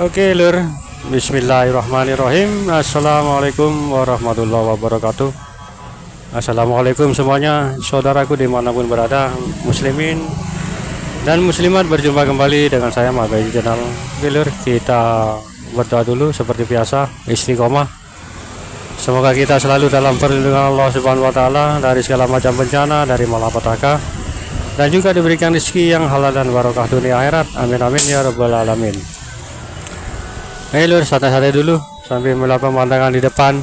Oke lur, Bismillahirrahmanirrahim. Assalamualaikum warahmatullahi wabarakatuh. Assalamualaikum semuanya, saudaraku dimanapun berada, muslimin dan muslimat, berjumpa kembali dengan saya Magai Channel. Oke lur, kita berdoa dulu seperti biasa, istiqomah. Semoga kita selalu dalam perlindungan Allah Subhanahu wa taala dari segala macam bencana, dari malapetaka, dan juga diberikan rezeki yang halal dan barokah dunia akhirat. Amin amin ya rabbal alamin. Lur, santai-santai dulu sambil melihat pemandangan di depan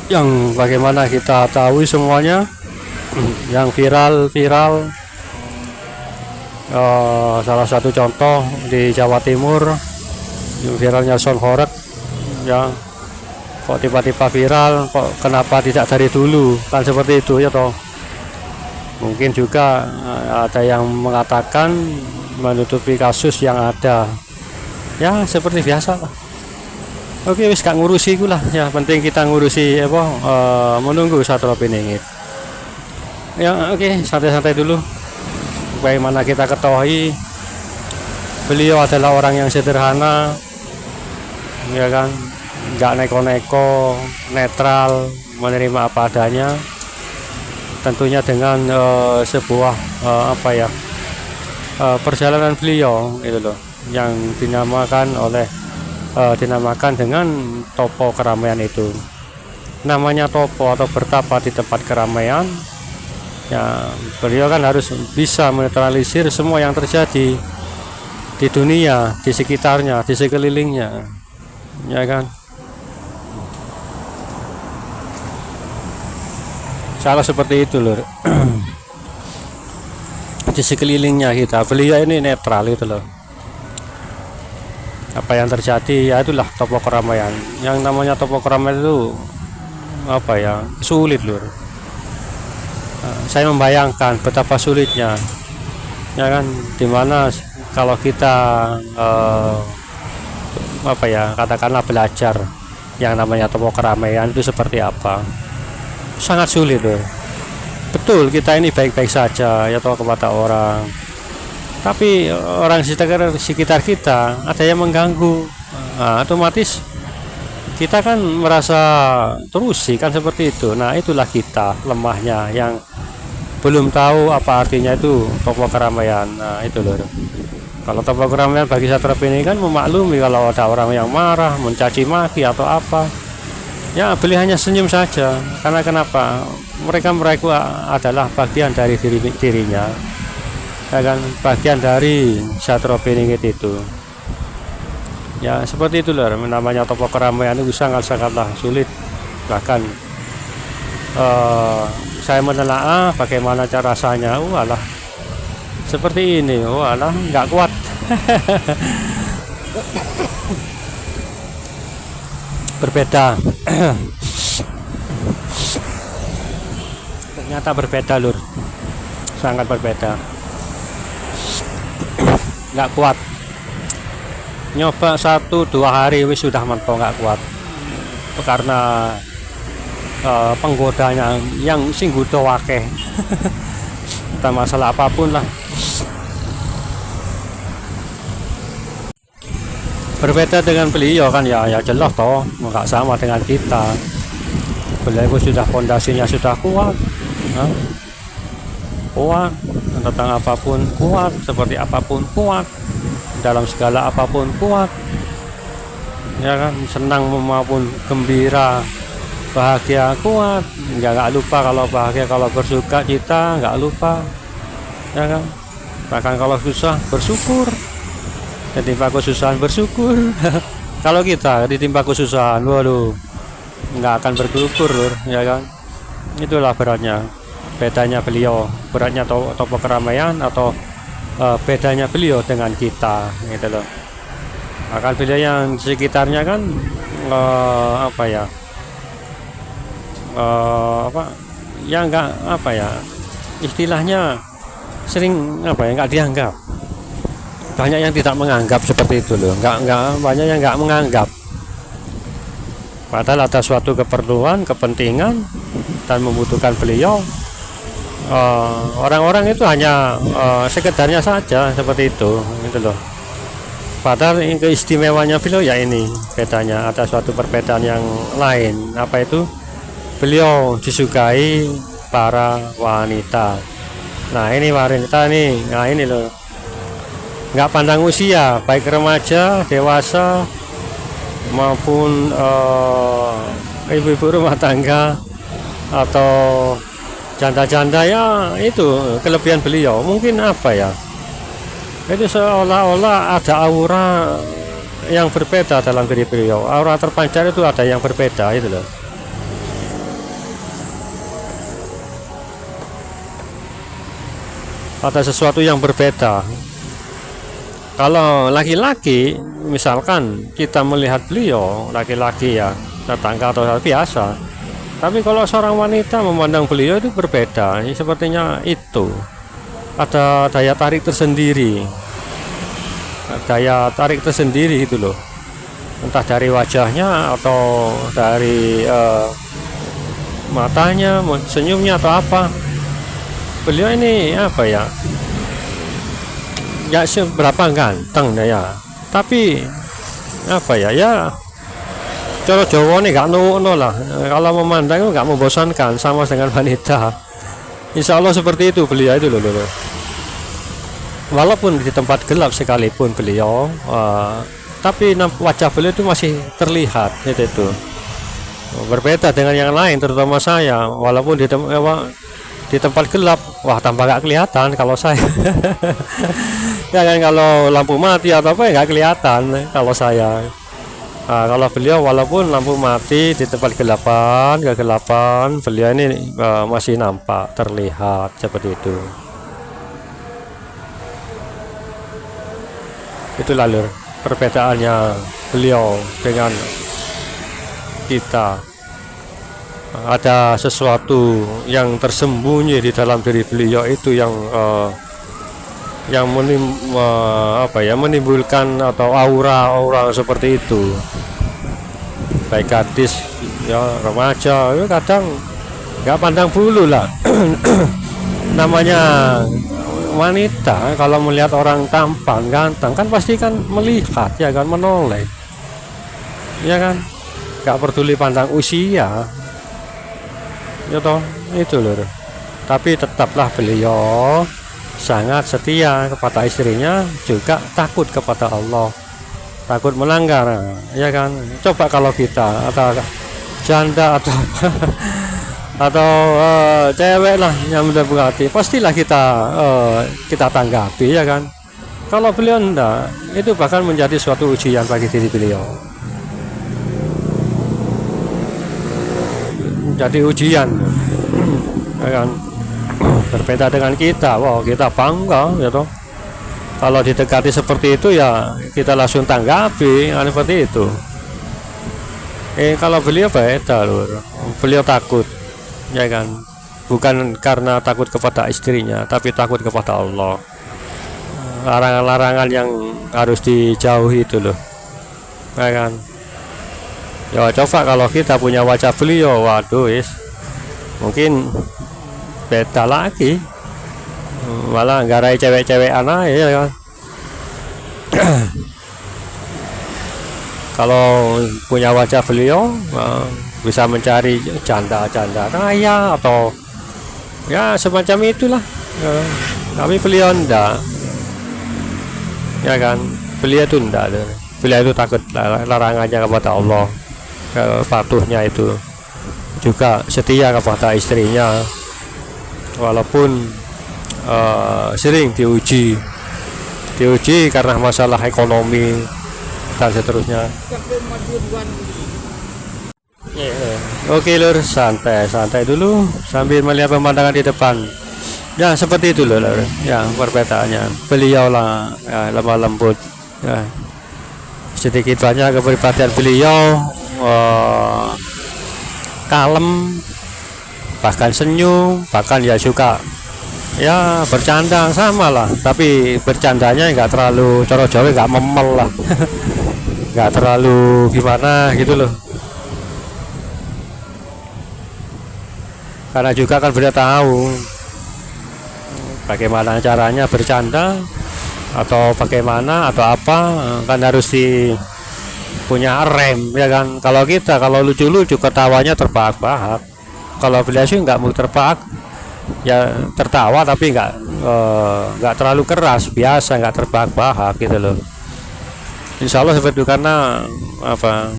yang bagaimana kita tahu semuanya yang viral. Salah satu contoh di Jawa Timur yang viralnya Son Horek, ya kok tiba-tiba viral, kok kenapa tidak dari dulu, kan seperti itu ya toh. Mungkin juga ada yang mengatakan menutupi kasus yang ada, ya seperti biasa lah. Oke, wis gak ngurusi gue lah, ya penting kita ngurusi menunggu satu opini ya. Oke, santai-santai dulu. Bagaimana kita ketahui beliau adalah orang yang sederhana, ya kan, nggak neko-neko, netral, menerima apa adanya, tentunya dengan sebuah perjalanan beliau itu loh yang dinamakan dengan topo keramaian itu. Namanya topo atau bertapa di tempat keramaian, ya beliau kan harus bisa menetralisir semua yang terjadi di dunia, di sekitarnya, di sekelilingnya, ya kan. Salah seperti itu loh. Di sekelilingnya kita, beliau ini netral itu loh. Apa yang terjadi, ya itulah topo keramaian. Yang namanya topo keramaian itu sulit lur. Saya membayangkan betapa sulitnya, ya kan, dimana kalau kita katakanlah belajar yang namanya topo keramaian itu seperti apa, sangat sulit loh. Betul, kita ini baik-baik saja ya toh kepada orang, tapi orang sekitar kita ada yang mengganggu, otomatis kita kan merasa terusi kan seperti itu. Nah itulah kita lemahnya, yang belum tahu apa artinya itu topo keramaian. Nah itu loh, kalau topo keramaian bagi satrap ini kan memaklumi kalau ada orang yang marah, mencaci maki atau apa, ya beliau hanya senyum saja. Karena kenapa? Mereka adalah bagian dari dirinya, ya kan, bagian dari Satro Beningit itu, ya seperti itu loh. Namanya topo keramaian itu sangatlah sulit. Bahkan saya menelaah bagaimana cara rasanya, walah seperti ini, walah nggak kuat. Berbeda. Ternyata berbeda lur, sangat berbeda. Nggak kuat, nyoba 1-2 hari wis sudah mentok, nggak kuat karena penggodanya yang singgudo wakeh. Entah masalah apapun lah. Berbeda dengan beliau kan, ya jelas toh nggak sama dengan kita. Beliau sudah fondasinya sudah kuat, kuat tentang apapun, kuat seperti apapun, kuat dalam segala apapun, kuat, ya kan, senang maupun gembira, bahagia, kuat, nggak lupa kalau bahagia, kalau bersuka cita nggak lupa, ya kan. Bahkan kalau susah bersyukur, ditimpa kesusahan bersyukur. Kalau kita ditimpa kesusahan, waduh, nggak akan bersyukur lur, ya kan. Itulah beratnya, bedanya beliau, beratnya topo keramaian atau bedanya beliau dengan kita gitu loh. Akan beliau yang sekitarnya kan istilahnya sering nggak dianggap. Banyak yang tidak menganggap seperti itu loh, nggak banyak yang nggak menganggap. Padahal ada suatu keperluan, kepentingan dan membutuhkan beliau, orang-orang itu hanya sekedarnya saja seperti itu gitu loh. Padahal keistimewanya beliau ya ini bedanya, ada suatu perbedaan yang lain. Apa itu? Beliau disukai para wanita. Nah ini wanita nih, nah ini loh, nggak pandang usia, baik remaja, dewasa maupun ibu-ibu rumah tangga atau janda-janda, ya itu kelebihan beliau. Mungkin apa ya? Itu seolah-olah ada aura yang berbeda dalam diri beliau. Aura terpancar itu ada yang berbeda itu loh. Ada sesuatu yang berbeda. Kalau laki-laki, misalkan kita melihat beliau laki-laki ya, tetangga atau biasa. Tapi kalau seorang wanita memandang beliau itu berbeda. Sepertinya itu ada daya tarik tersendiri, gitu loh, entah dari wajahnya atau dari matanya, senyumnya atau apa. Beliau ini apa ya, ya seberapa ganteng ya, tapi apa ya, cara Jawa nih gak nuno lah, kalau memandang itu gak membosankan, sama dengan wanita. Insya Allah seperti itu beliau itu loh. Walaupun di tempat gelap sekalipun beliau, tapi wajah beliau itu masih terlihat itu. Berbeda dengan yang lain, terutama saya. Walaupun di tempat gelap, wah tambah gak kelihatan kalau saya. Ya kan, kalau lampu mati atau apa ya gak kelihatan kalau saya. Kalau beliau walaupun lampu mati di tempat kegelapan, beliau ini masih nampak, terlihat seperti itu. Itulah lur perbedaannya beliau dengan kita. Ada sesuatu yang tersembunyi di dalam diri beliau itu yang menimbulkan atau aura seperti itu, baik gadis ya, remaja ya, kadang nggak pandang bulu lah. Namanya wanita kalau melihat orang tampan ganteng kan pasti kan melihat ya kan, menoleh ya kan, nggak peduli pandang usia ya toh, itu loh. Tapi tetaplah beliau sangat setia kepada istrinya, juga takut kepada Allah, takut melanggar ya kan. Coba kalau kita atau janda atau cewek lah yang mendekati, pastilah kita tanggapi ya kan. Kalau beliau enggak, itu bahkan menjadi suatu ujian bagi diri beliau, jadi ujian ya kan. Berbeda dengan kita, wow kita bangga ya toh, kalau didekati seperti itu ya kita langsung tanggapi seperti itu. Kalau beliau beda lur, beliau takut ya kan, bukan karena takut kepada istrinya, tapi takut kepada Allah. Larangan-larangan yang harus dijauhi itu loh ya kan. Ya coba kalau kita punya wajah beliau, waduh mungkin beda lagi, malah nggarai cewek-cewek anak ya kan. Kalau punya wajah beliau bisa mencari janda-janda kaya atau ya semacam itulah tapi beliau enggak ya kan. Beliau itu enggak, beliau itu takut larangannya kepada Allah, patuhnya itu, juga setia kepada istrinya walaupun sering diuji karena masalah ekonomi dan seterusnya. Oke lur, santai dulu sambil melihat pemandangan di depan ya, seperti itu lur ya perbedaannya. Beliau lah ya, lemah lembut ya, sedikit banyak kepribadian beliau kalem, bahkan senyum, bahkan ya suka ya bercanda, sama lah, tapi bercandanya nggak terlalu coro Jawa, nggak memel lah. Nggak terlalu gimana gitu loh, karena juga kan beliau tahu bagaimana caranya bercanda atau bagaimana atau apa, kan harus di punya rem ya kan. Kalau kita kalau lucu-lucu ketawanya terbahak-bahak, kalau beliau sih nggak mau terbahak ya, tertawa tapi nggak terlalu keras, biasa nggak terbahak-bahak gitu loh. Insya Allah seperti itu, karena apa